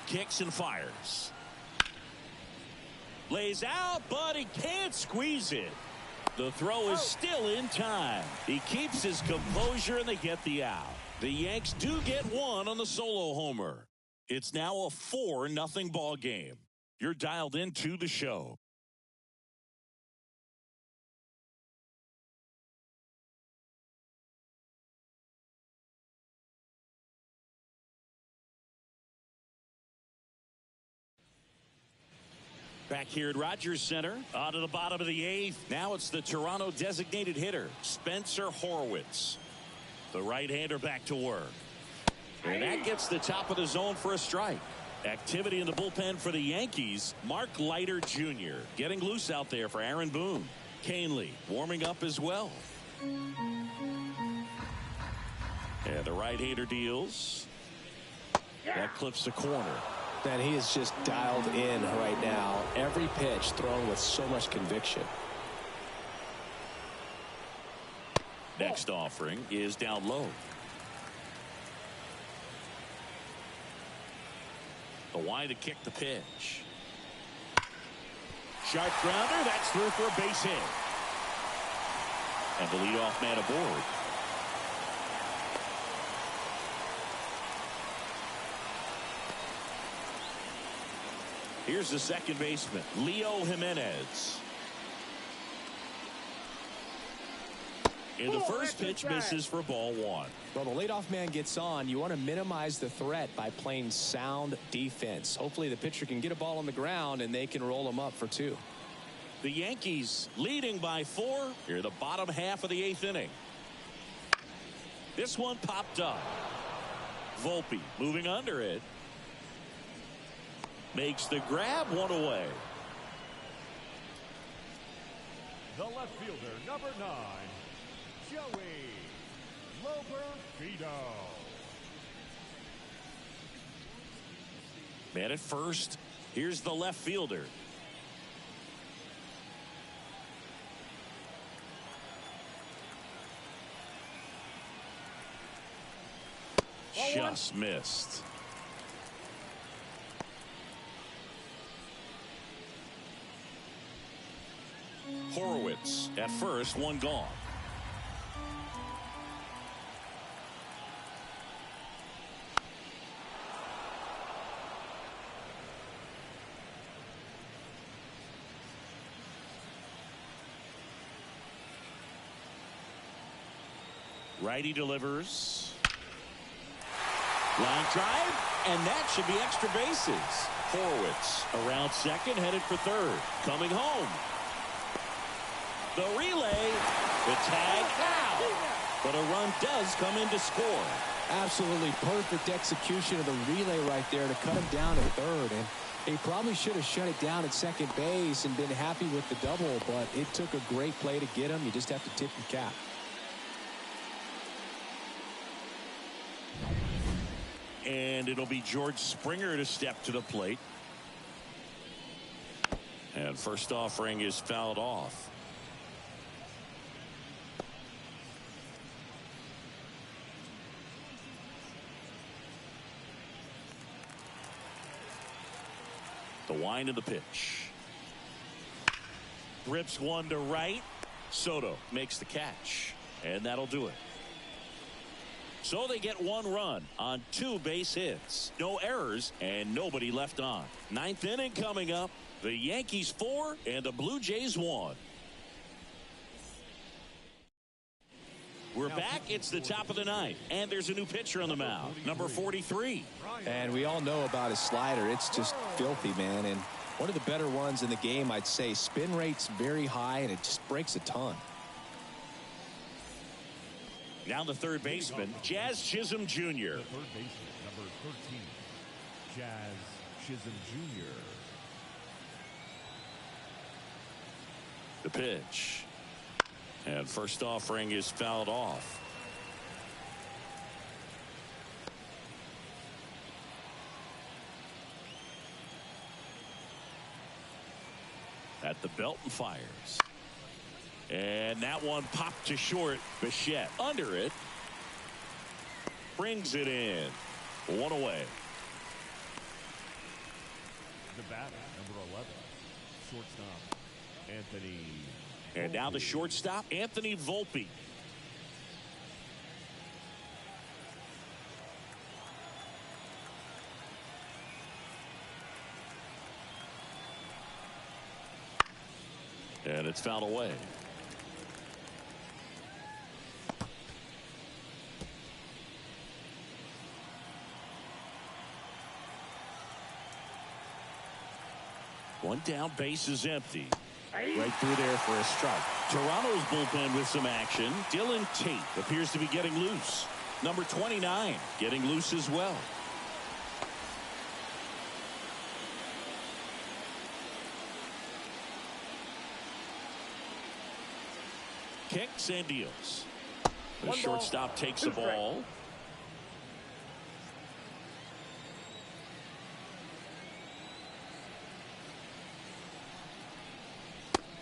Kicks and fires. Lays out, but he can't squeeze it. The throw is still in time. He keeps his composure, and they get the out. The Yanks do get one on the solo homer. It's now a 4-0 ball game. You're dialed into the show. Back here at Rogers Center, on to the bottom of the 8th. Now it's the Toronto designated hitter, Spencer Horwitz. The right-hander back to work. And that gets the top of the zone for a strike. Activity in the bullpen for the Yankees. Mark Leiter Jr. getting loose out there for Aaron Boone. Canely warming up as well. And the right-hander deals. That clips the corner. Man, he is just dialed in right now. Every pitch thrown with so much conviction. Next offering is down low. The wide to kick the pitch. Sharp grounder. That's through for a base hit. And the leadoff man aboard. Here's the second baseman, Leo Jimenez. And the first pitch misses for ball 1. Well, the leadoff man gets on. You want to minimize the threat by playing sound defense. Hopefully the pitcher can get a ball on the ground and they can roll him up for 2. The Yankees leading by 4 here, the bottom half of the 8th inning. This one popped up. Volpe moving under it. Makes the grab, 1 away. The left fielder, number 9, Joey Loberfido. Man at first. Here's the left fielder. Just missed. Horwitz at first, 1 gone. Righty delivers. Line drive, and that should be extra bases. Horwitz around second, headed for third. Coming home. The relay, the tag out. But a run does come in to score. Absolutely perfect execution of the relay right there to cut him down at third. And he probably should have shut it down at second base and been happy with the double, but it took a great play to get him. You just have to tip your cap. And it'll be George Springer to step to the plate. And first offering is fouled off. The wind of the pitch. Rips one to right. Soto makes the catch. And that'll do it. So they get 1 run on 2 base hits. No errors and nobody left on. 9th inning coming up. The Yankees 4 and the Blue Jays 1. We're back. It's the top of the 9th. And there's a new pitcher on the mound. Number 43. And we all know about his slider. It's just filthy, man. And one of the better ones in the game, I'd say. Spin rate's very high, and it just breaks a ton. Now the third baseman, Jazz Chisholm Jr. The third baseman, number 13, Jazz Chisholm Jr. The pitch. And first offering is fouled off. At the belt and fires. And that one popped to short. Bichette under it. Brings it in. 1 away. The batter, number 11, shortstop, Anthony. And now the shortstop, Anthony Volpe. And it's fouled away. One down, base is empty. Right through there for a strike. Toronto's bullpen with some action. Dylan Tate appears to be getting loose. Number 29 getting loose as well. Kicks and deals. The shortstop takes the ball.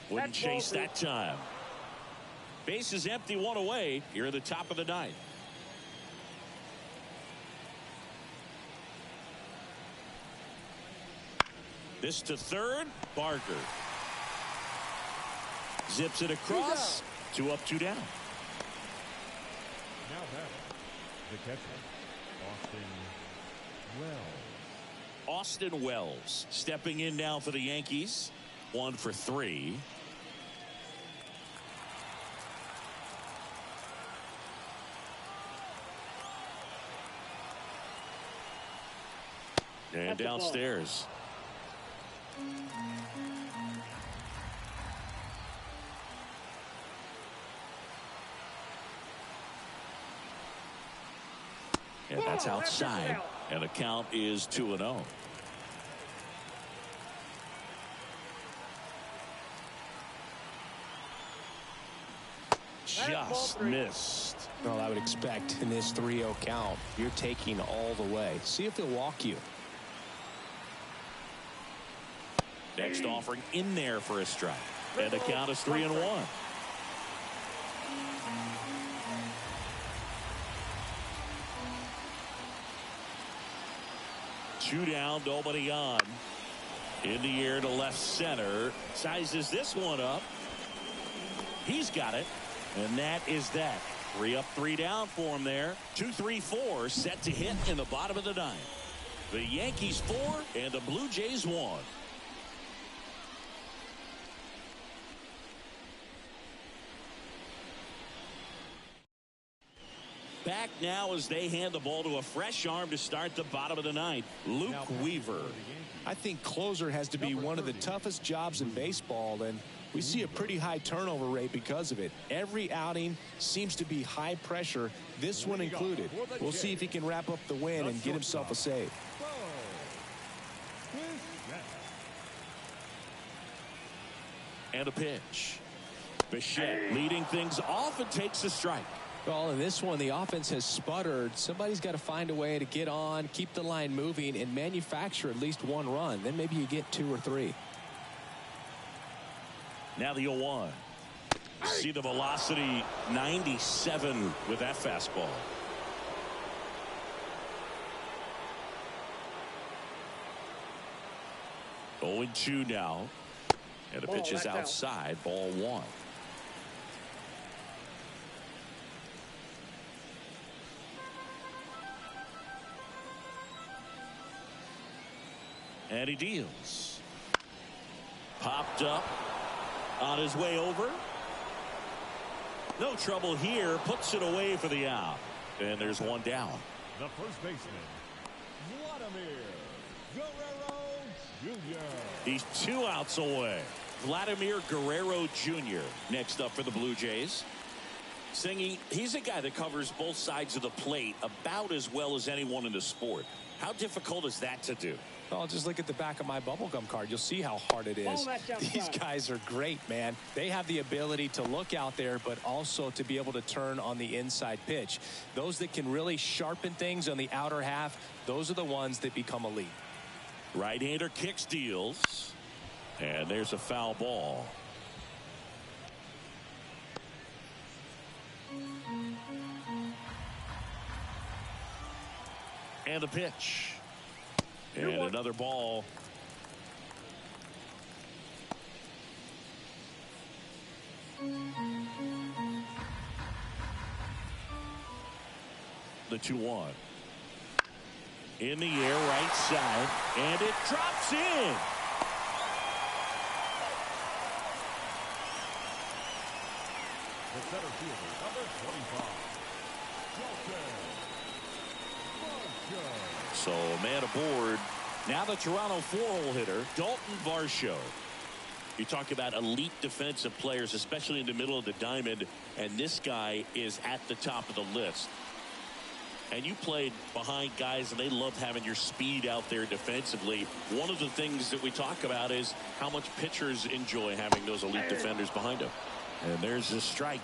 Wouldn't chase that time. Base is empty, 1 away. Here at the top of the 9th. This to third. Barker zips it across. 2 up, 2 down. Now batter, the catcher, Austin Wells stepping in now for the Yankees. 1 for 3. And downstairs. And that's outside. And the count is 2-0. Just missed. Well, I would expect in this 3-0 count, you're taking all the way. See if they'll walk you. Next offering in there for a strike. And the count is 3-1. Two down, nobody on. In the air to left center. Sizes this one up. He's got it. And that is that. 3 up, 3 down for him there. 2, 3, 4 set to hit in the bottom of the 9th. The Yankees 4 and the Blue Jays 1. Back now as they hand the ball to a fresh arm to start the bottom of the 9th. Luke Weaver. I think closer has to be one of the toughest jobs in baseball, and we see a pretty high turnover rate because of it. Every outing seems to be high pressure, this one included. We'll see if he can wrap up the win and get himself a save. And a pitch. Bichette leading things off and takes a strike. Well, in this one, the offense has sputtered. Somebody's got to find a way to get on, keep the line moving, and manufacture at least 1 run. Then maybe you get 2 or 3. Now the 0-1. See the velocity, 97 with that fastball. Oh, 0-2 now. And the pitch is outside. Ball 1. And he deals. Popped up on his way over. No trouble here. Puts it away for the out. And there's one down. The first baseman, Vladimir Guerrero Jr. He's 2 outs away. Vladimir Guerrero Jr. next up for the Blue Jays. Singy, he's a guy that covers both sides of the plate about as well as anyone in the sport. How difficult is that to do? Oh, just look at the back of my bubblegum card. You'll see how hard it is. These guys are great, man. They have the ability to look out there, but also to be able to turn on the inside pitch. Those that can really sharpen things on the outer half, those are the ones that become elite. Right-hander kicks, deals. And there's a foul ball. And a pitch. And another ball. The 2-1. In the air, right side. And it drops in. The center fielder, number 25, So man aboard. Now the Toronto 4-hole hitter, Dalton Varsho. You talk about elite defensive players, especially in the middle of the diamond, and this guy is at the top of the list. And you played behind guys, and they love having your speed out there defensively. One of the things that we talk about is how much pitchers enjoy having those elite defenders behind them. And there's a strike.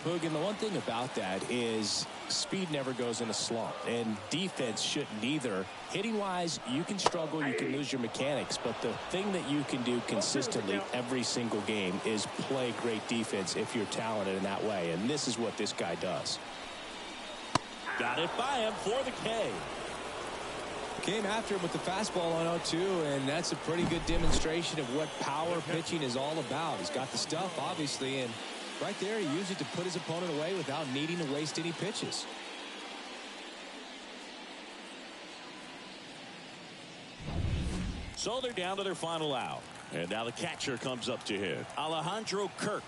Boog, and the one thing about that is speed never goes in a slump, and defense shouldn't either. Hitting-wise, you can struggle, you can lose your mechanics, but the thing that you can do consistently every single game is play great defense if you're talented in that way, and this is what this guy does. Got it by him for the K. Came after him with the fastball on 0-2, and that's a pretty good demonstration of what power pitching is all about. He's got the stuff, obviously, and right there he used it to put his opponent away without needing to waste any pitches. So they're down to their final out. And now the catcher comes up to hit. Alejandro Kirk.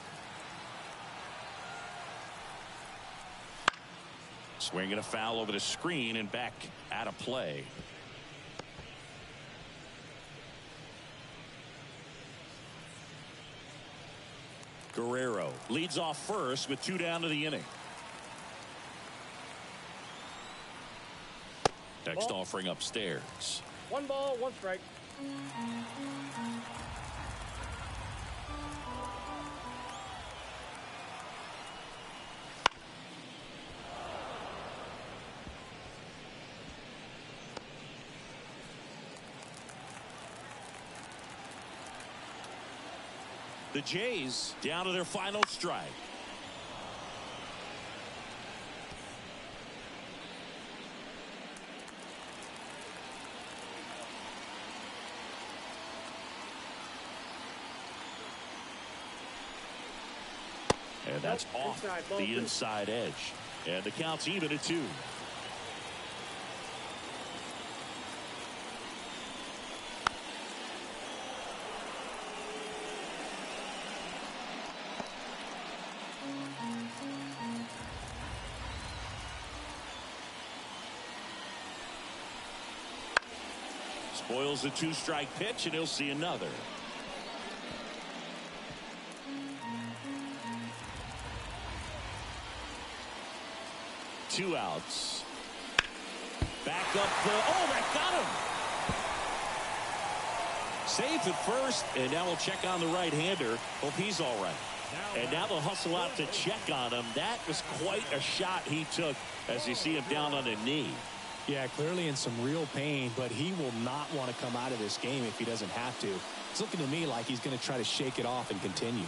Swinging a foul over the screen and back out of play. Guerrero leads off first with 2 down to the inning. Next offering upstairs. 1 ball, 1 strike. The Jays down to their final strike. And that's off the inside edge. And the count's even at 2. Spoils the 2-strike pitch, and he'll see another. Two outs. Back up. That got him. Safe at first, and now we'll check on the right-hander. Hope he's all right. And now they'll hustle out to check on him. That was quite a shot he took as you see him down on a knee. Yeah, clearly in some real pain, but he will not want to come out of this game if he doesn't have to. It's looking to me like he's going to try to shake it off and continue.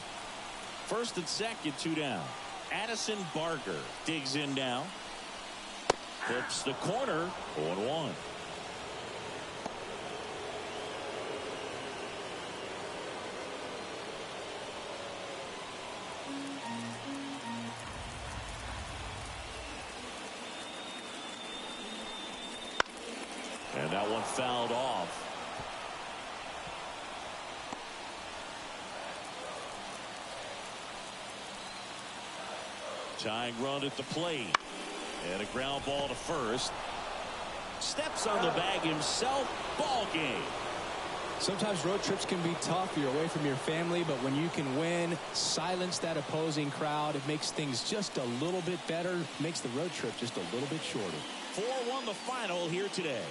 First and second, 2 down. Addison Barger digs in now. Hits the corner, 0-1. And that one fouled off. Tying run at the plate. And a ground ball to first. Steps on the bag himself. Ball game. Sometimes road trips can be tough. You're away from your family, but when you can win, silence that opposing crowd, it makes things just a little bit better, makes the road trip just a little bit shorter. 4-1 the final here today.